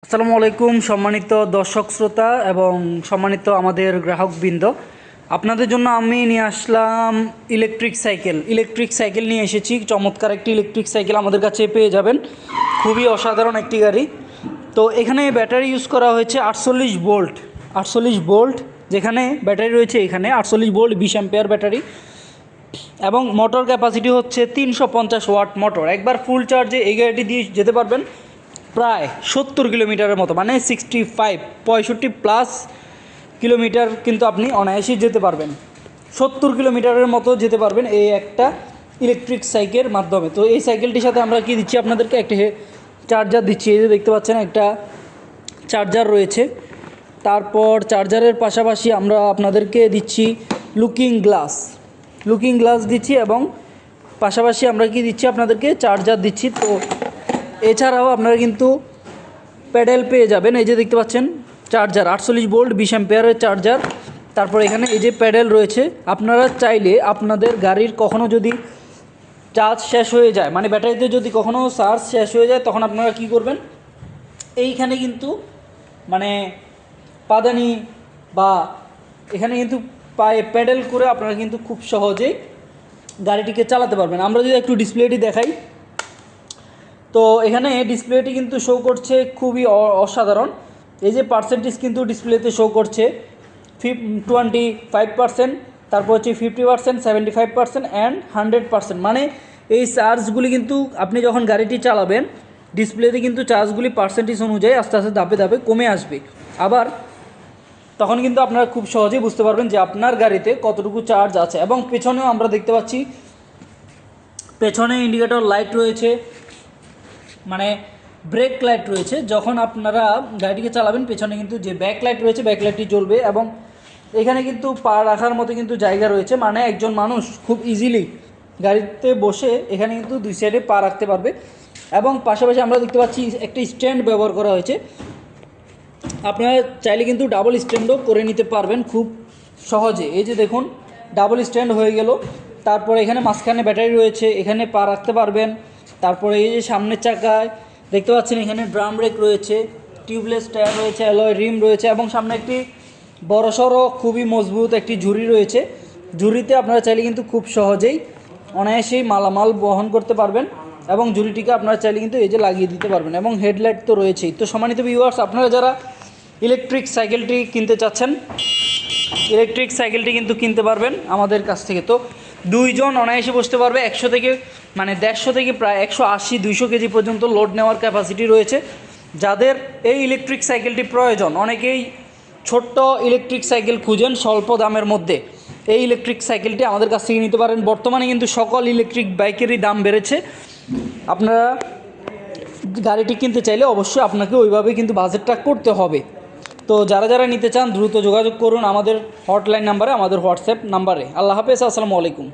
আসসালামু আলাইকুম সম্মানিত দর্শক শ্রোতা এবং সম্মানিত আমাদের গ্রাহকবৃন্দ, আপনাদের জন্য আমি নিয়ে আসলাম ইলেকট্রিক সাইকেল নিয়ে এসেছি। চমৎকার একটি ইলেকট্রিক সাইকেল আমাদের কাছে পেয়ে যাবেন, খুবই অসাধারণ একটি গাড়ি। তো এখানে ব্যাটারি ইউজ করা হয়েছে 48 ভোল্ট, যেখানে ব্যাটারি রয়েছে এখানে 48 ভোল্ট 20 অ্যাম্পিয়ার ব্যাটারি, এবং মোটর ক্যাপাসিটি হচ্ছে 350 ওয়াট মোটর। একবার ফুল চার্জে এই গাড়িটি দিয়ে যেতে পারবেন প্রায় 70 কিলোমিটারের মতো, মানে 65 কিলোমিটার কিন্তু আপনি অনায়াসেই যেতে পারবেন। 70 কিলোমিটারের মতো যেতে পারবেন এই একটা ইলেকট্রিক সাইকেলের মাধ্যমে। তো এই সাইকেলটির সাথে আমরা কি দিচ্ছি আপনাদেরকে, একটা চার্জার দিচ্ছি। এই যে দেখতে পাচ্ছেন একটা চার্জার রয়েছে। তারপর চার্জারের পাশাপাশি আমরা আপনাদেরকে দিচ্ছি লুকিং গ্লাস দিচ্ছি, এবং পাশাপাশি আমরা কি দিচ্ছি আপনাদেরকে, চার্জার দিচ্ছি। তো এছাড়াও আপনারা কিন্তু প্যাডেল পেয়ে যাবেন। এই যে দেখতে পাচ্ছেন চার্জার 48 ভোল্ট 20 অ্যাম্পিয়ারের চার্জার। তারপর এখানে এই যে প্যাডেল রয়েছে। আপনারা চাইলে আপনাদের গাড়ির কখনও যদি চার্জ শেষ হয়ে যায়, মানে ব্যাটারিতে যদি কখনও চার্জ শেষ হয়ে যায়, তখন আপনারা কি করবেন, এইখানে কিন্তু মানে পাদানি বা এখানে কিন্তু পায়ে প্যাডেল করে আপনারা কিন্তু খুব সহজেই গাড়িটিকে চালাতে পারবেন। আমরা যদি একটু ডিসপ্লেটি দেখাই, তো এখানে ডিসপ্লেটি কিন্তু শো করছে খুবই অসাধারণ। এই যে পার্সেন্টেজ কিন্তু ডিসপ্লেতে শো করছে 25%, তারপর হচ্ছে 50%, 75% অ্যান্ড 100%। মানে এই চার্জগুলি কিন্তু আপনি যখন গাড়িটি চালাবেন, ডিসপ্লেতে কিন্তু চার্জগুলি পার্সেন্টেজ অনুযায়ী আস্তে আস্তে ধাপে ধাপে কমে আসবে। আবার তখন কিন্তু আপনারা খুব সহজেই বুঝতে পারবেন যে আপনার গাড়িতে কতটুকু চার্জ আছে। এবং পেছনেও আমরা দেখতে পাচ্ছি, পেছনে ইন্ডিকেটর লাইট রয়েছে, মানে ব্রেক লাইট রয়েছে। যখন আপনারা গাড়িটিকে চালাবেন, পেছনে কিন্তু যে ব্যাক লাইট রয়েছে, ব্যাক লাইটটি জ্বলবে। এবং এখানে কিন্তু পা রাখার মতো কিন্তু জায়গা রয়েছে, মানে একজন মানুষ খুব ইজিলি গাড়িতে বসে এখানে কিন্তু দুই সাইডে পা রাখতে পারবে। এবং পাশাপাশি আমরা দেখতে পাচ্ছি একটা স্ট্যান্ড ব্যবহার করা হয়েছে। আপনারা চাইলে কিন্তু ডাবল স্ট্যান্ডও করে নিতে পারবেন খুব সহজে। এই যে দেখুন, ডাবল স্ট্যান্ড হয়ে গেল। তারপরে এখানে মাঝখানে ব্যাটারি রয়েছে, এখানে পা রাখতে পারবেন। তারপরে এই যে সামনের চাকায় দেখতে পাচ্ছেন এখানে ড্রাম ব্রেক রয়েছে, টিউবলেস টায়ার রয়েছে, অ্যালয় রিম রয়েছে, এবং সামনে একটি বড়সড় খুবই মজবুত একটি ঝুড়ি রয়েছে। ঝুড়িতে আপনারা চাইলে কিন্তু খুব সহজেই অনায়াসেই মালামাল বহন করতে পারবেন, এবং ঝুড়িটিকে আপনারা চাইলে কিন্তু এই যে লাগিয়ে দিতে পারবেন। এবং হেডলাইট তো রয়েছেই। তো সম্মানিত ভিউয়ার্স, আপনারা যারা ইলেকট্রিক সাইকেলটি কিনতে চাচ্ছেন, ইলেকট্রিক সাইকেলটি কিন্তু কিনতে পারবেন আমাদের কাছ থেকে। তো দুইজন অনায়াসে বসতে পারবে। 150 থেকে প্রায় 180-200 কেজি পর্যন্ত লোড নেওয়ার ক্যাপাসিটি রয়েছে। যাদের এই ইলেকট্রিক সাইকেলটি প্রয়োজন, অনেকেই ছোট্ট ইলেকট্রিক সাইকেল খুঁজেন স্বল্প দামের মধ্যে, এই ইলেকট্রিক সাইকেলটি আমাদের কাছ থেকে নিতে পারেন। বর্তমানে কিন্তু সকল ইলেকট্রিক বাইকেরই দাম বেড়েছে। আপনারা গাড়িটি কিনতে চাইলে অবশ্যই আপনাকে ওইভাবে কিন্তু বাজেটটা করতে হবে। তো যারা যারা নিতে চান দ্রুত যোগাযোগ করুন আমাদের হটলাইন নাম্বারে, আমাদের হোয়াটসঅ্যাপ নাম্বারে। আল্লাহ হাফেজ, আসসালামু আলাইকুম।